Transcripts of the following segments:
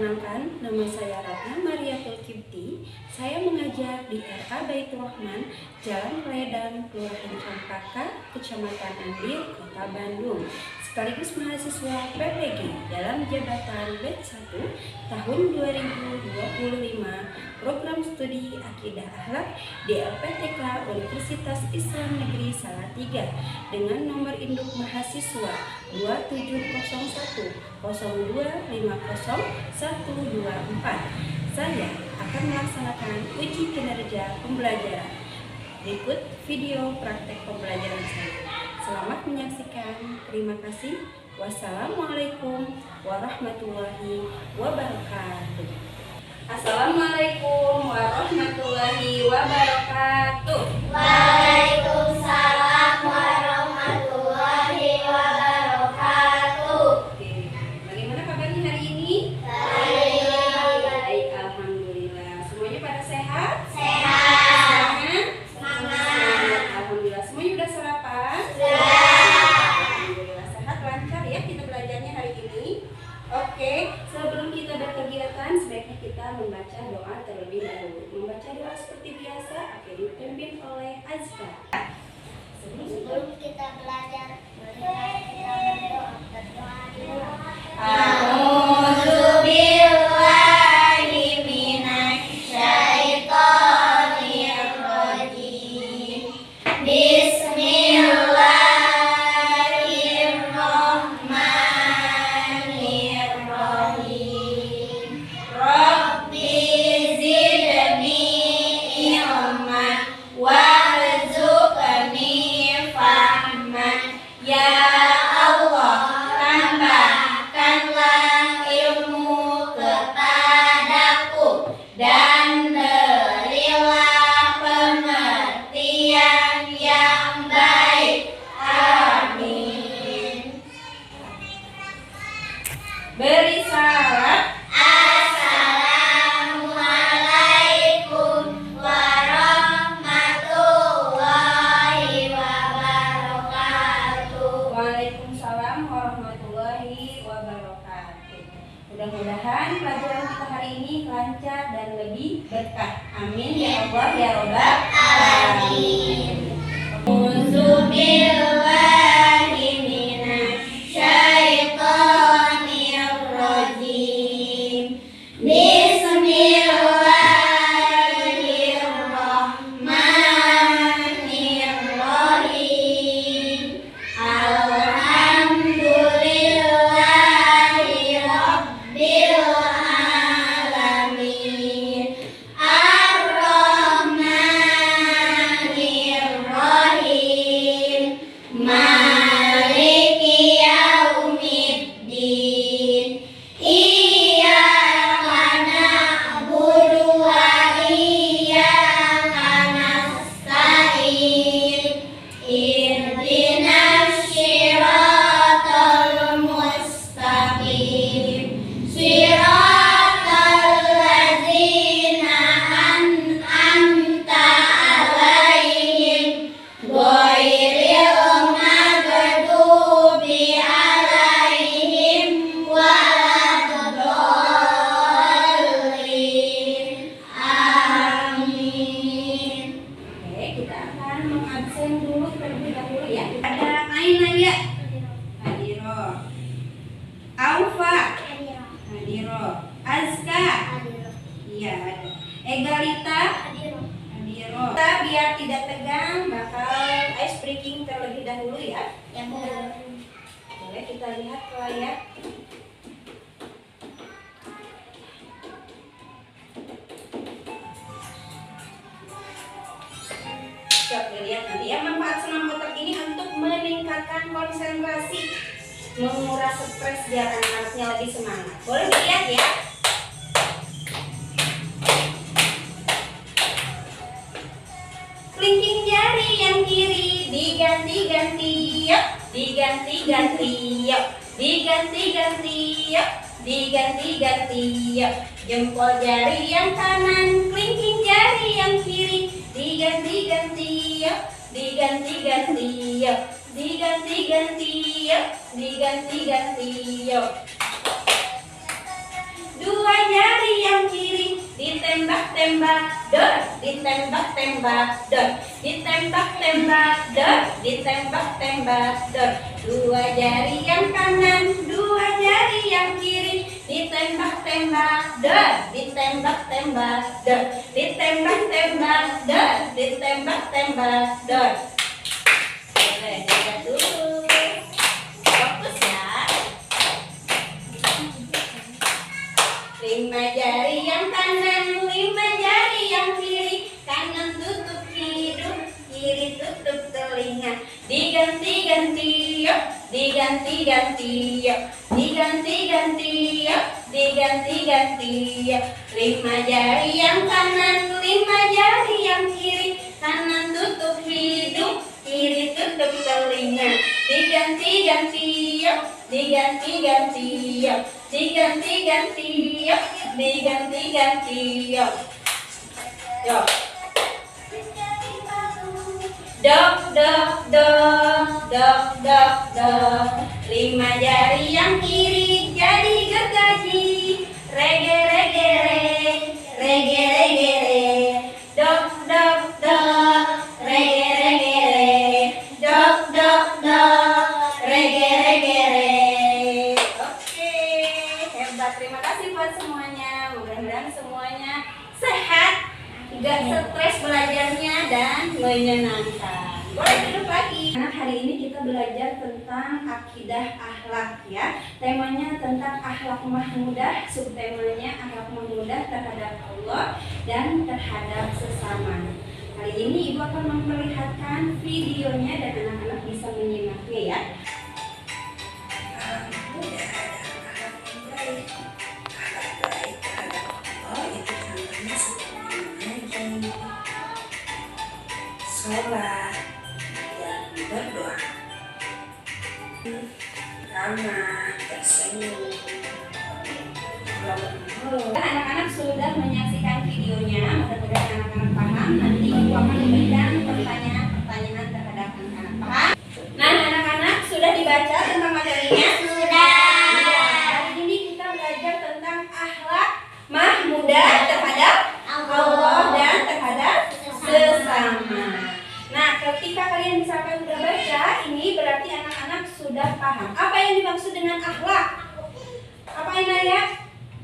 Perkenalkan, nama saya Ratna Mariatul Kipti. Saya mengajar di RA Baitur Rahman, Jalan Ledang, Kelurahan Cempaka, Kecamatan Andir, Kota Bandung. Sekaligus mahasiswa PPG dalam jabatan batch 1 tahun 2025 program studi Akidah Akhlak di LPTK Universitas Islam Negeri Salatiga dengan nomor induk mahasiswa 270102500124. Saya akan melaksanakan uji kinerja pembelajaran. Berikut video praktek pembelajaran saya. Selamat menyaksikan. Terima kasih. Wassalamualaikum warahmatullahi wabarakatuh. Assalamualaikum warahmatullahi wabarakatuh. Waalaikumsalam warahmatullahi wabarakatuh. Oke, bagaimana kabarnya hari ini? Baik. Alhamdulillah. Semuanya pada sehat? Sehat. Semangat. Alhamdulillah. Semuanya udah sarapan? Alhamdulillah sehat, lancar ya kita belajarnya hari ini. Oke, sebelum kita berkegiatan sebaiknya kita membaca doa terlebih dahulu. Membaca doa seperti biasa akan dipimpin oleh Azka. Sebelum kita belajar, marilah kita berdoa dulu. A'udzubillahi minasyaitonirrajim. Bismillahirrahmanirrahim. Rabbi zidni ilman warzuqni fahman. Ya Allah, tambahkanlah ilmu kepadaku dan berilah pengertian yang baik. Amin. Beri salam. Assalamualaikum warahmatullahi wabarakatuh. Waalaikumsalam warahmatullahi wabarakatuh. Mudah-mudahan pelajaran kita hari ini lancar dan lebih berkah. Amin ya Allah ya Robbal alamin. A'udzubillahi minasyaitonirrajim. Bismillahirrahmanirrahim. Alhamdulillahi rabbil alamin. Ar-Rahmanirrahim. Maliki yaumiddin. Iyyaka na'budu wa iyyaka nasta'in. Ihdinas siratal mustaqim. Siratal ladzina an'amta 'alaihim ghairil maghdubi 'alaihim waladdallin. Amin. Oke, kita akan mengabsen dulu terlebih dahulu ya. Ada Aina ya. Hadiro. Aufa. Hadiro. Azka. Iya ada. Egalita. Hadiro. Kita biar tidak tegang bakal ice breaking terlebih dahulu ya. Boleh kita lihat ke layar. Siap dilihat nanti ya. Manfaat senam otak ini untuk meningkatkan konsentrasi, menguras stres biar anak-anaknya lebih semangat. Boleh dilihat ya. Kelingking jari yang kiri diganti-ganti yuk, diganti-ganti yuk, diganti-ganti yuk, diganti-ganti yuk. Jempol jari yang kanan, kelingking jari yang kiri diganti-ganti yuk, diganti-ganti yuk, diganti-ganti yuk, diganti-ganti yuk. dua jari yang kiri ditembak-tembak dor, ditembak-tembak dor, ditembak-tembak dor, ditembak-tembak dor. Dua jari yang kanan, dua jari yang kiri ditembak-tembak dor, ditembak-tembak dor, ditembak-tembak dor, ditembak-tembak dor. Boleh jaga dulu, fokus ya. Lima jari yang kanan, lima jari yang kiri, kanan tutup hidung, kiri tutup telinga. Diganti-ganti yuk, diganti-ganti yuk, diganti-ganti yuk, diganti-ganti yuk. Lima jari yang kanan, lima jari yang kiri, kanan tutup hidung, kiri tutup telinga. Diganti-ganti yuk, diganti-ganti yuk, diganti-ganti yuk, diganti-ganti yuk. Yuk. Dok, dok, dok, dok, dok, dok. Lima jari yang kiri jadi gergaji. Rege, rege, re, rege, rege, re. Dok, dok, dok, rege, rege, re. Dok, dok, dok, rege, rege, re. Oke, hebat. Terima kasih buat semuanya. Mudah-mudahan semuanya sehat, tidak stres belajarnya dan menyenangkan. Boleh duduk lagi. Nah, hari ini kita belajar tentang akidah akhlak ya. Temanya tentang akhlak mahmudah, subtemanya akhlak mahmudah terhadap Allah dan terhadap sesama. Hari ini Ibu akan memperlihatkan videonya dan anak-anak bisa menyimaknya ya. Sholat dan berdoa, ramah, tersenyum. Anak-anak sudah menyaksikan videonya, mudah-mudahan anak-anak paham. Nanti Ibu akan memberikan pertanyaan-pertanyaan terhadap anak-anak paham. Nah, anak-anak sudah dibaca tentang materinya? Sudah. Ya, hari ini kita belajar tentang akhlak mahmudah terhadap Allah dan terhadap sesama. Nah, ketika kalian misalkan sudah baca, ini berarti anak-anak sudah paham. Apa yang dimaksud dengan akhlak? Apa ini ya?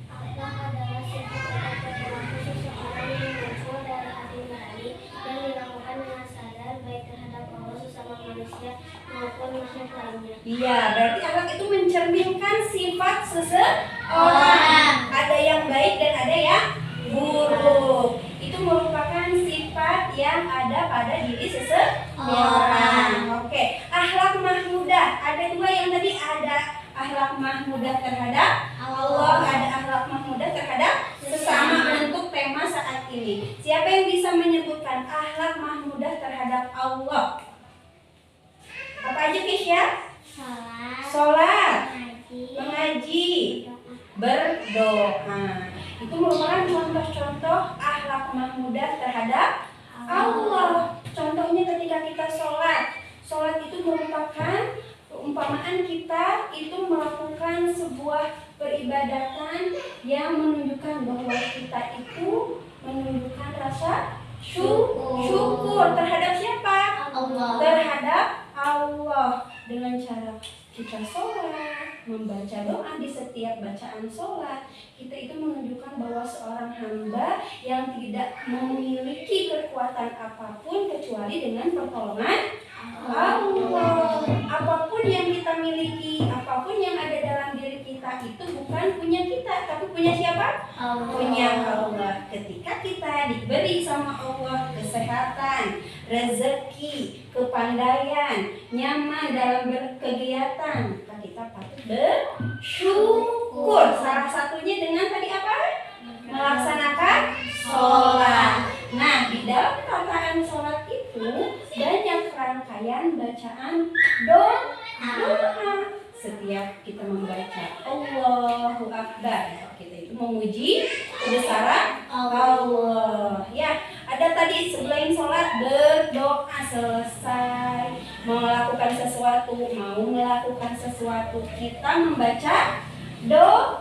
Akhlak adalah sifat atau perilaku seseorang yang muncul dari hati nurani yang dilakukan dengan sadar baik terhadap Allah, sesama manusia maupun makhluk lainnya. Iya, berarti akhlak itu mencerminkan sifat seseorang. Ada yang baik dan ada yang buruk. Itu merupakan sifat yang ada pada diri seseorang. Oke, akhlak mahmudah. Ada dua yang tadi, ada akhlak mahmudah terhadap Allah, ada akhlak mahmudah terhadap sesama untuk tema saat ini. Siapa yang bisa menyebutkan akhlak mahmudah terhadap Allah? Apa aja, Kisya? Sholat, mengaji, berdoa. Itu merupakan contoh-contoh akhlak mahmudah terhadap Allah. Contohnya ketika kita sholat. Sholat itu merupakan perumpamaan kita itu melakukan sebuah peribadatan yang menunjukkan bahwa kita itu menunjukkan rasa syukur terhadap siapa? Allah. Terhadap Allah. Dengan cara kita sholat, membaca doa di setiap bacaan sholat, kita itu menunjukkan bahwa seorang hamba yang tidak memiliki kekuatan apapun kecuali dengan pertolongan Allah. Apapun yang kita miliki, apapun yang ada dalam diri kita itu bukan punya kita, tapi punya siapa? Punya Allah. Ketika kita diberi sama Allah kesehatan, rezeki, kepandaian, nyaman dalam berkegiatan, maka kita patut bersyukur. Salah satunya dengan tadi apa? Melaksanakan sholat. Nah, di dalam rangkaian sholat itu banyak rangkaian bacaan doa. Setiap kita membaca Allahu Akbar, kita itu memuji kebesaran Allah. Ya, ada tadi sebelum sholat berdoa, selesai melakukan sesuatu, mau melakukan sesuatu, kita membaca doa.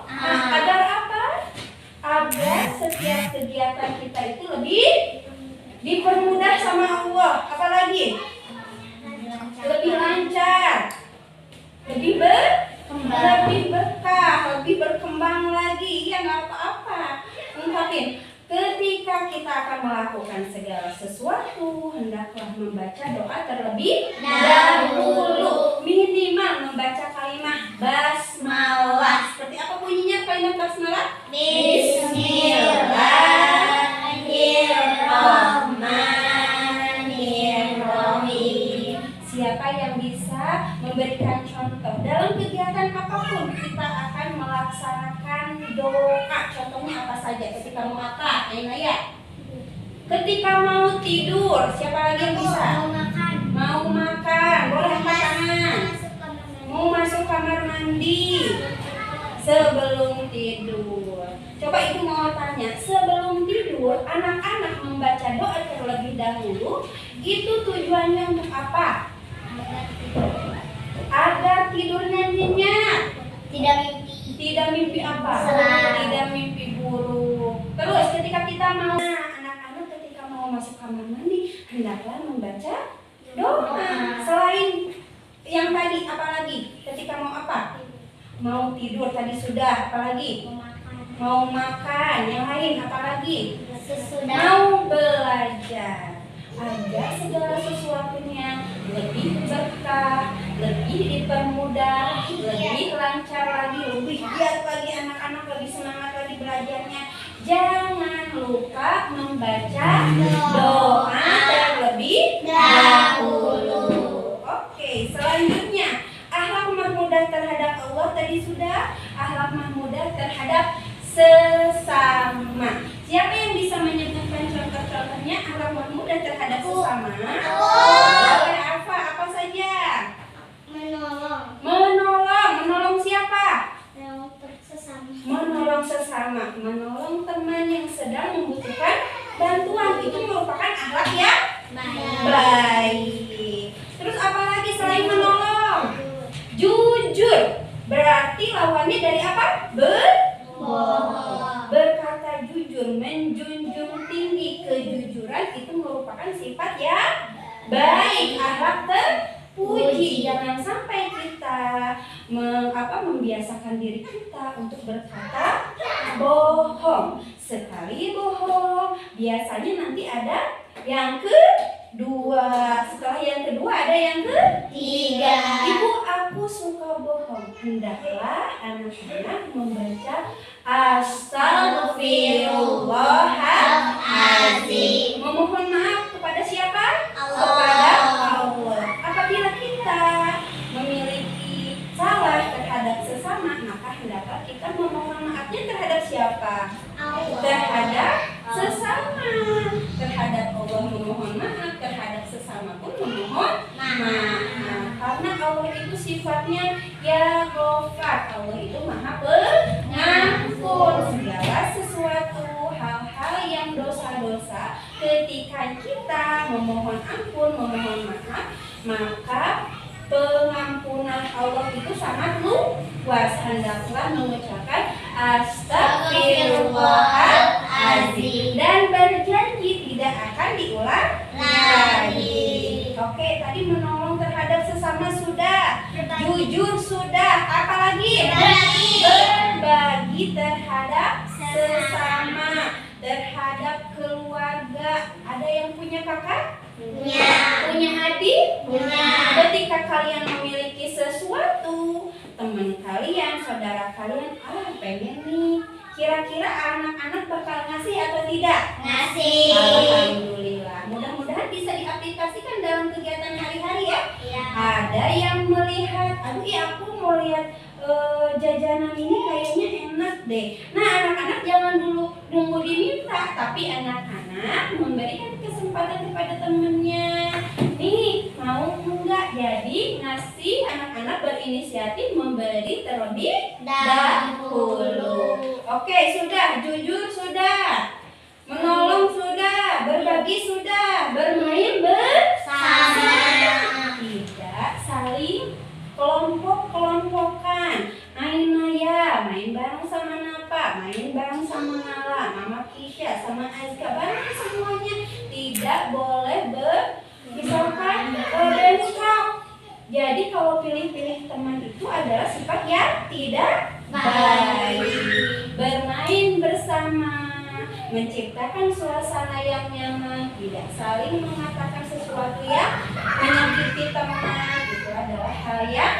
Agar apa? agar setiap kegiatan kita itu lebih dipermudah sama Allah. Apalagi lebih lancar, lebih berkah, lebih berkembang lagi. Ya nggak apa-apa. Ungkapin, ketika kita akan melakukan segala sesuatu, hendaklah membaca doa terlebih dahulu. Minimal membaca kalimat basmalah. Seperti apa bunyinya kalimat basmalah? Bismillahirrahmanirrahim. Siapa yang bisa memberikan contoh dalam kegiatan apapun kita akan melaksanakan doa. Contohnya apa saja? Ketika mau apa? Naya. Ketika mau tidur, siapa lagi yang bisa? Mau makan, boleh angkat tangan. Mau masuk kamar mandi, sebelum tidur. Coba ibu mau tanya, sebelum tidur anak-anak membaca doa terlebih dahulu, itu tujuannya untuk apa? Agar tidurnya nyenyak. Tidak mimpi apa? Tidak mimpi buruk. Terus ketika kita mau, anak-anak ketika mau masuk kamar mandi, hendaklah membaca doa. Selain yang tadi, apalagi? Ketika mau apa? Mau tidur tadi sudah, apalagi? Mau makan, yang lain apalagi? Mau belajar. Agar segala sesuatunya lebih berkah, lebih dipermudah, lebih lancar lagi, lebih giat lagi anak-anak, lebih semangat lagi belajarnya. Jangan lupa membaca doa terlebih dahulu. Oke, selanjutnya akhlak mahmudah terhadap Allah tadi sudah, akhlak mahmudah terhadap sesama. Siapa yang bisa menyebutkan contoh-contohnya akhlak mahmudah terhadap sesama? Boleh apa saja? Menolong siapa? Menolong sesama, menolong teman yang sedang membutuhkan bantuan. Itu merupakan akhlak yang baik. Terus apalagi selain menolong? Jujur. Berarti lawannya dari apa? Berkata jujur, menjunjung tinggi kejujuran itu merupakan sifat yang baik, akhlak terpuji. Jangan sampai kita membiasakan diri kita untuk berkata bohong. Sekali bohong, biasanya nanti ada yang kedua. Setelah yang kedua ada yang ketiga. Ibu, aku suka bohong. Hendaklah anak-anak membaca Astaghfirullahaladzim. Memohon maaf kepada siapa? Kepada Allah. Apabila kita memiliki salah terhadap sesama, maka hendaklah kita memohon maafnya terhadap siapa? Terhadap sesama. Terhadap Allah memohon maaf, terhadap sesama pun memohon maaf. Karena Allah itu sifatnya ya Ghafar. Allah itu Maha Pengampun segala sesuatu, hal-hal yang dosa-dosa. Ketika kita memohon ampun, memohon maaf, maka pengampunan Allah itu sangat luas. Hendaklah mengucapkan Astagfirullahaladzim dan berjanji tidak akan diulang lagi. Oke, tadi menolong terhadap sesama sudah, jujur sudah, apalagi? Berbagi terhadap sesama, terhadap keluarga. Ada yang punya kakak? Punya adik? Ketika kalian memiliki sesuatu, teman kalian, saudara kalian, pengen nih, kira-kira anak-anak bakal ngasih atau tidak? Ngasih. Alhamdulillah. Mudah-mudahan bisa diaplikasikan dalam kegiatan hari-hari ya. Ada yang melihat, aduh ya aku mau lihat jajanan ini kayaknya enak deh. Nah, anak-anak jangan dulu nunggu diminta, tapi anak-anak memberikan kesempatan kepada temennya. Nih, mau enggak? Jadi ngasih, anak-anak berinisiatif memberi terlebih dahulu. Oke, sudah, jujur sudah, menolong sudah, berbagi sudah, bermain bersama. Tidak saling kelompok-kelompokan. Main maya, main bareng sama napa, main bareng sama berbuat yang tidak baik. Bermain bersama, menciptakan suasana yang nyaman, tidak saling mengatakan sesuatu yang menyakiti teman, itu adalah hal yang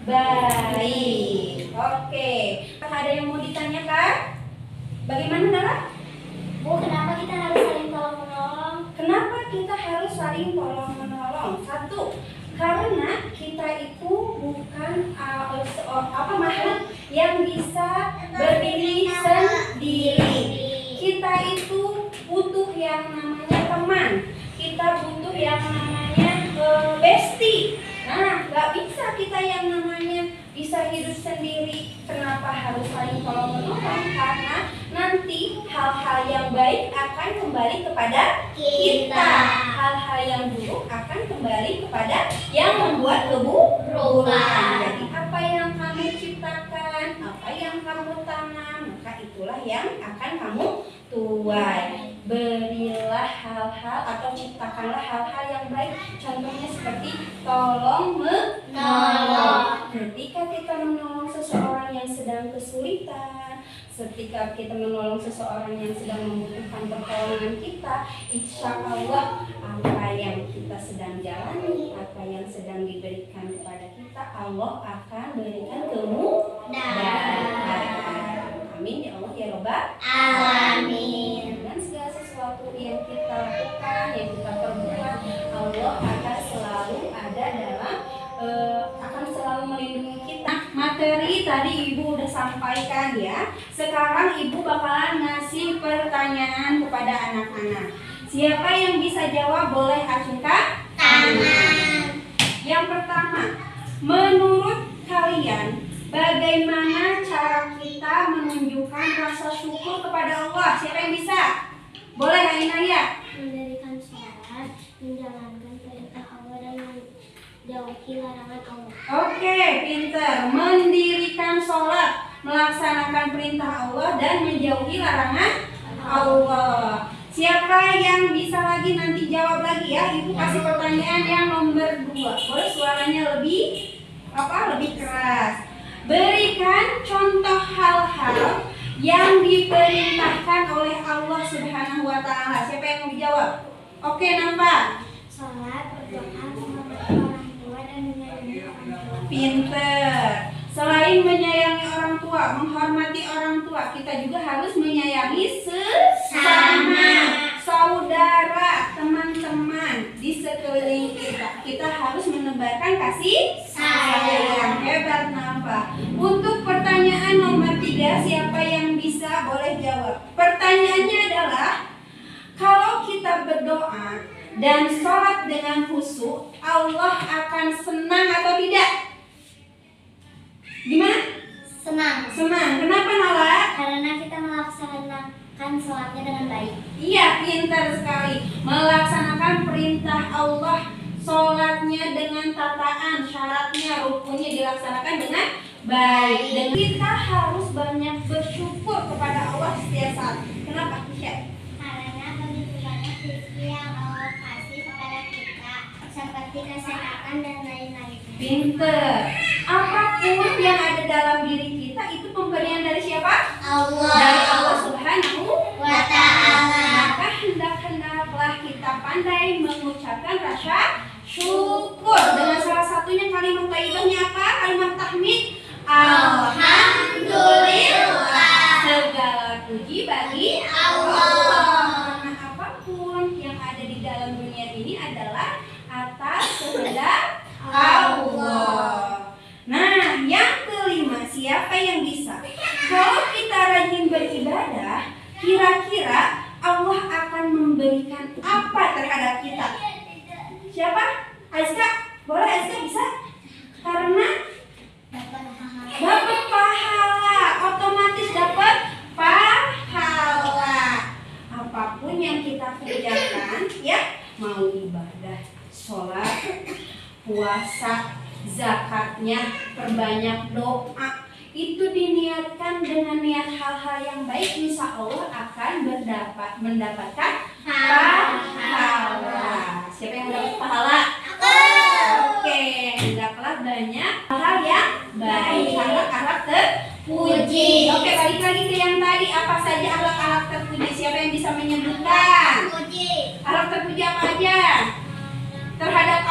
baik. Oke, ada yang mau ditanyakan? Bagaimana Nara? Bu, kenapa kita harus saling tolong-menolong? Kenapa kita harus saling tolong-menolong? Satu, karena kita itu bukan makhluk yang bisa berdiri sendiri. Kita itu butuh yang namanya teman. Kita butuh yang namanya bestie. Nah, gak bisa kita yang namanya bisa hidup sendiri. Kenapa harus saling tolong-menolong? Karena nanti hal-hal yang baik akan kembali kepada kita. Hal-hal yang buruk akan kembali kepada yang membuat keburukan. Jadi apa yang kamu ciptakan, apa yang kamu tanam, maka itulah yang akan kamu tuai. Berilah hal-hal atau ciptakanlah hal-hal yang baik. Contohnya seperti tolong menolong. Ketika kita menolong seseorang yang sedang kesulitan, ketika kita menolong seseorang yang sedang membutuhkan pertolongan kita, insya Allah apa yang kita sedang jalani, apa yang sedang diberikan kepada kita, Allah akan berikan kemudahan. Amin ya Allah ya Rabbal Alamin. Dan segala sesuatu yang kita lakukan, yang kita perbuat, Allah akan selalu ada dalam akan selalu melindungi kita. Materi tadi Ibu udah sampaikan ya. Sekarang Ibu bakalan ngasih pertanyaan kepada anak-anak. Siapa yang bisa jawab boleh acungkan tangan. Yang pertama, menurut kalian bagaimana cara kita menunjukkan rasa syukur kepada Allah? Siapa yang bisa? Boleh Ainaya? Mendirikan sholat, menjalankan perintah Allah dan menjauhi larangan Allah. Oke, pinter. Mendirikan sholat, melaksanakan perintah Allah dan menjauhi larangan Allah. Siapa yang bisa lagi nanti jawab lagi ya? Ibu kasih pertanyaan yang nomor 2. Boleh suaranya lebih keras. Berikan contoh hal-hal yang diperintahkan oleh Allah Subhanahu wa Ta'ala. Siapa yang mau dijawab? Oke, nampak? Sholat, berdoa, menghormati orang tua dan menyayangi orang tua. Pinter. Selain menyayangi orang tua, menghormati orang tua, kita juga harus menyayangi sesama, saudara, teman-teman di sekeliling kita. Kita harus menebarkan kasih sayang. Hebat Nafa. Untuk pertanyaan nomor 3, siapa yang bisa boleh jawab? Pertanyaannya adalah, kalau kita berdoa dan sholat dengan khusyuk, Allah akan senang atau tidak? Gimana? Senang. Senang. Kenapa Nala? Karena kita melaksanakan sholatnya dengan baik. Iya, pintar sekali. Melaksanakan perintah Allah, sholatnya dengan tataan, syaratnya, rukunnya dilaksanakan dengan baik. Dan kita harus banyak bersyukur kepada Allah setiap saat. Kenapa? Karena begitu banyak rezeki yang Allah kasih kepada kita, seperti kesehatan dan lain-lain. Pinter. Apapun yang ada dalam diri kita itu pemberian dari siapa? Allah. Dari Allah Subhanahu wa Ta'ala. Maka hendaklah kita pandai mengucapkan rasa syukur. Dengan salah satunya kalimat thayyibahnya apa? Kalimat tahmid. Alhamdulillah. Segala puji bagi Allah. Karena apapun yang ada di dalam dunia ini adalah atas kehendak Allah. Nah, yang kelima, siapa yang bisa? Kalau kita rajin beribadah, kira-kira Allah akan memberikan apa terhadap kita? Siapa? Aiska? Boleh Aiska bisa? Karena dapat pahala, otomatis dapat pahala. Apapun yang kita kerjakan, ya, mau ibadah, sholat, puasa, zakatnya, perbanyak doa, itu diniatkan dengan niat hal-hal yang baik, insya Allah akan mendapatkan pahala. Siapa yang dapat pahala? Oke, hendaklah banyak hal yang baik.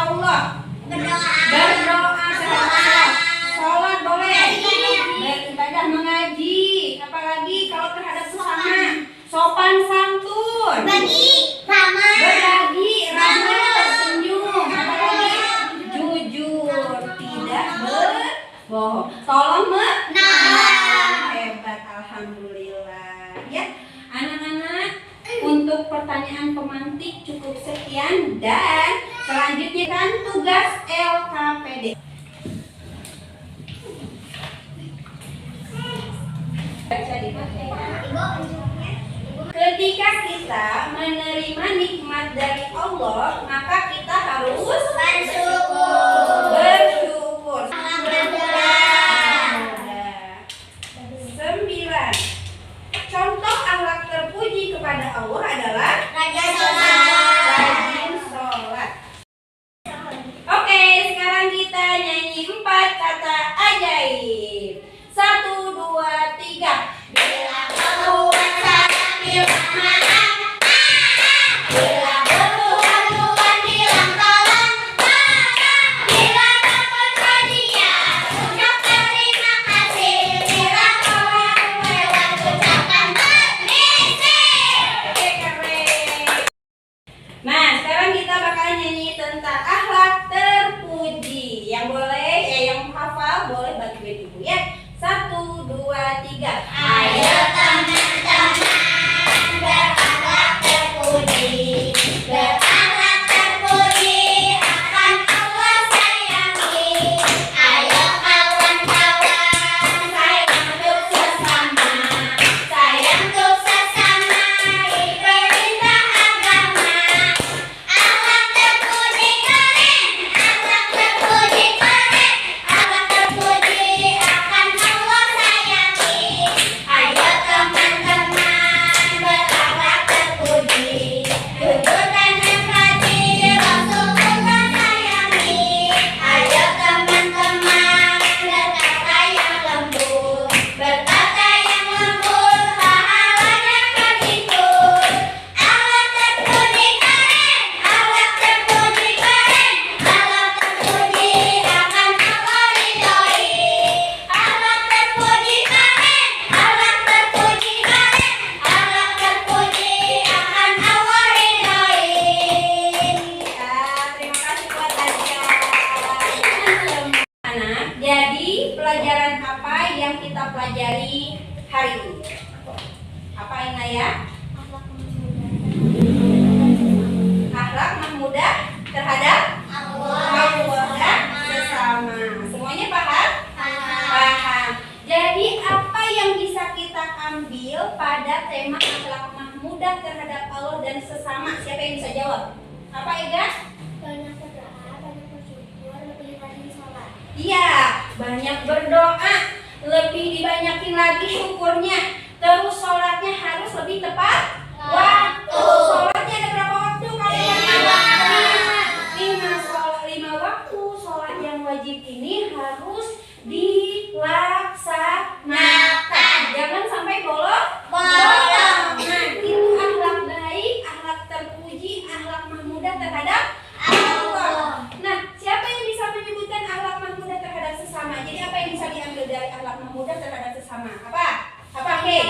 Allah? Berdoa. Berdoa terhadap Allah. Sholat boleh. Beribadah mengaji. Apalagi kalau terhadap sesama. Sopan santun. Berbagi, ramah. Berbagi, ramah, tersenyum. Apalagi jujur, tidak berbohong. Tolong Nah. hebat, alhamdulillah. Ya, anak-anak, untuk pertanyaan pemantik cukup sekian dan selanjutnya kan tugas LKPD. Baca di Ketika kita menerima nikmat dari Allah, maka kita harus Bersyukur. bersyukur. Alhamdulillah. 9. Contoh akhlak terpuji kepada Allah adalah Rajin sholat. rajin sholat. Oke, sekarang kita nyanyi 4 kata ajaib. 1, 2, 3. Bila perlu bersalah, bilang maaf. Bila perlu haluan, bilang tolong. Bila dapat hadiah, ucap terima kasih. Bila orang lewat, ucapkan permisi. Oke, keren. Nah, sekarang kita bakal nyanyi tentang akhlak terpuji. Yang boleh, yang hafal boleh bantuin ibu ya. 1, 2, 3. Ayo teman-teman, berakhlak terpuji. Berakhlak terpuji, akan Allah sayangi. Ayo kawan-kawan, sayang untuk sesama. Sayang untuk sesama, perintah agama. Akhlak terpuji keren, akhlak terpuji keren. Akhlak terpuji, akan Allah sayangi. Ayo teman-teman, berakhlak terpuji. Jujur dan empati, Rasulullah sayangi. Ayo teman-teman, berkata yang lembut. Berkata yang lembut, pahalanya berlimpah. Akhlak terpuji keren, akhlak terpuji keren. Akhlak terpuji, akan Allah ridhoi. Akhlak terpuji keren, akhlak terpuji keren. Akhlak terpuji, akan Allah ridhoi. Terima kasih buat Asia. Anak, jadi pelajaran apa yang kita pelajari hari ini? Apa Inaya? Akhlak mahmudah terhadap Allah dan sesama. Semuanya paham? Paham. Jadi apa yang bisa kita ambil pada tema akhlak mahmudah terhadap Allah dan sesama? Siapa yang bisa jawab? Apa Ega? Banyak berdoa, banyak bersyukur, lebih rajin sholat. Iya, banyak berdoa, lebih dibanyakin lagi syukurnya. Terus sholatnya harus lebih tepat waktu. Sholatnya ada berapa waktu kalian? 5 waktu. Sholat yang wajib ini harus dilaksanakan. Jangan sampai bolong. Nah, itu akhlak baik, akhlak terpuji, akhlak mahmudah terhadap Allah. Nah, siapa yang bisa menyebutkan akhlak mahmudah terhadap sesama? Jadi apa yang bisa diambil dari akhlak mahmudah terhadap sesama? Apa? Hei,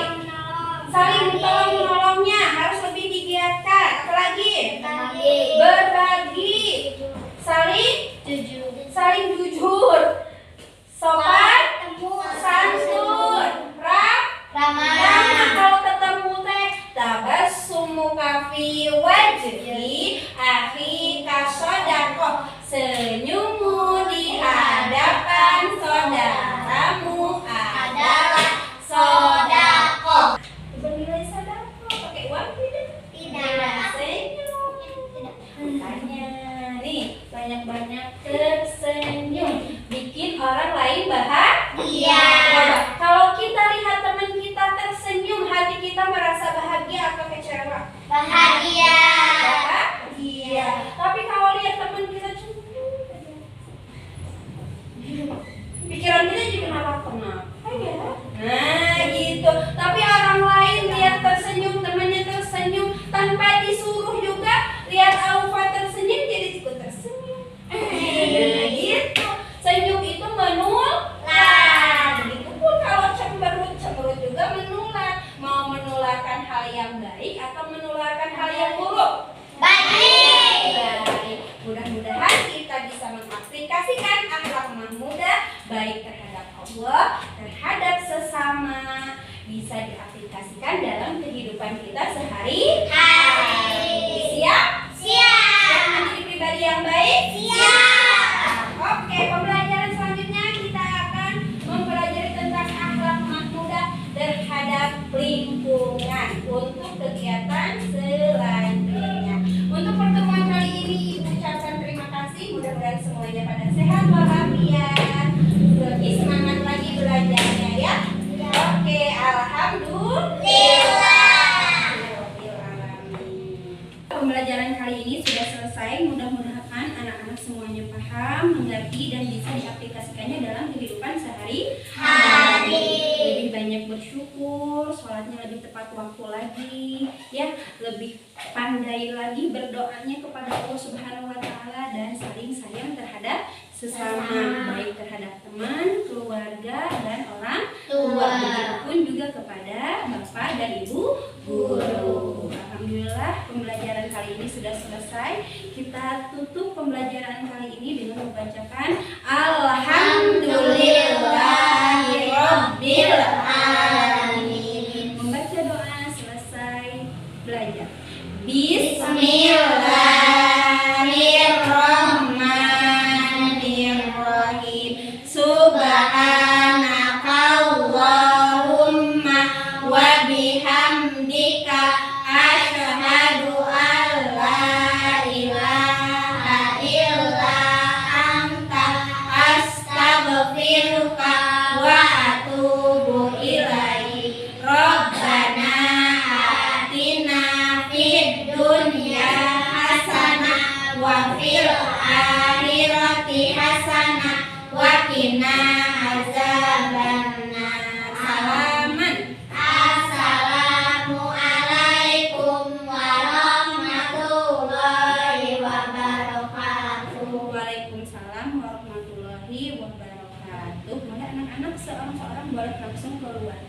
saling tolong menolongnya harus lebih digiatkan. Apalagi? Berbagi, saling jujur, sopan, santun, ramah. Kalau ketemu teh tabassumu kafi wajhi akhi kasodako, senyummu di hadapan saudaramu adalah sodako. Bernilai sodako pakai uang tidak? Senyum. Makanya nih banyak-banyak tersenyum, bikin orang lain bahagia. Coba, kalau kita lihat teman kita tersenyum, hati kita merasa bahagia atau kecewa? Bahagia. Bahagia. Tapi kalau lihat teman kita cemburu, pikiran kita jadi kenapa ya? Nah gitu. Tapi orang lain lihat tersenyum, temannya tersenyum tanpa disuruh juga, lihat Aufa tersenyum jadi ikut tersenyum. ini sudah selesai. Mudah-mudahan anak-anak semuanya paham, mengerti, dan bisa diaplikasikannya dalam kehidupan sehari-hari. Lebih banyak bersyukur, sholatnya lebih tepat waktu lagi, ya, lebih pandai lagi berdoanya kepada Allah Subhanahu wa Ta'ala, dan saling sayang terhadap sesama, baik terhadap teman, keluarga, dan orang tua. Begitupun juga kepada bapak dan ibu guru. Alhamdulillah, pembelajaran kali ini sudah selesai. Kita tutup pembelajaran kali ini dengan membacakan Alhamdulillahirabbil alamin. Membaca doa selesai belajar. Bismillahirrahmanirrahim. Subhanakallahumma wa bihamdika asyhadu an la ilaha illa anta astaghfiruka wa atubu ilaik. Rabbana atina fid dunya hasanah wa fil akhirati hasanah wa qina azabannar. Assalamualaikum warahmatullahi wabarakatuh. Waalaikumsalam warahmatullahi wabarakatuh. Boleh anak-anak seorang-seorang boleh langsung keluar.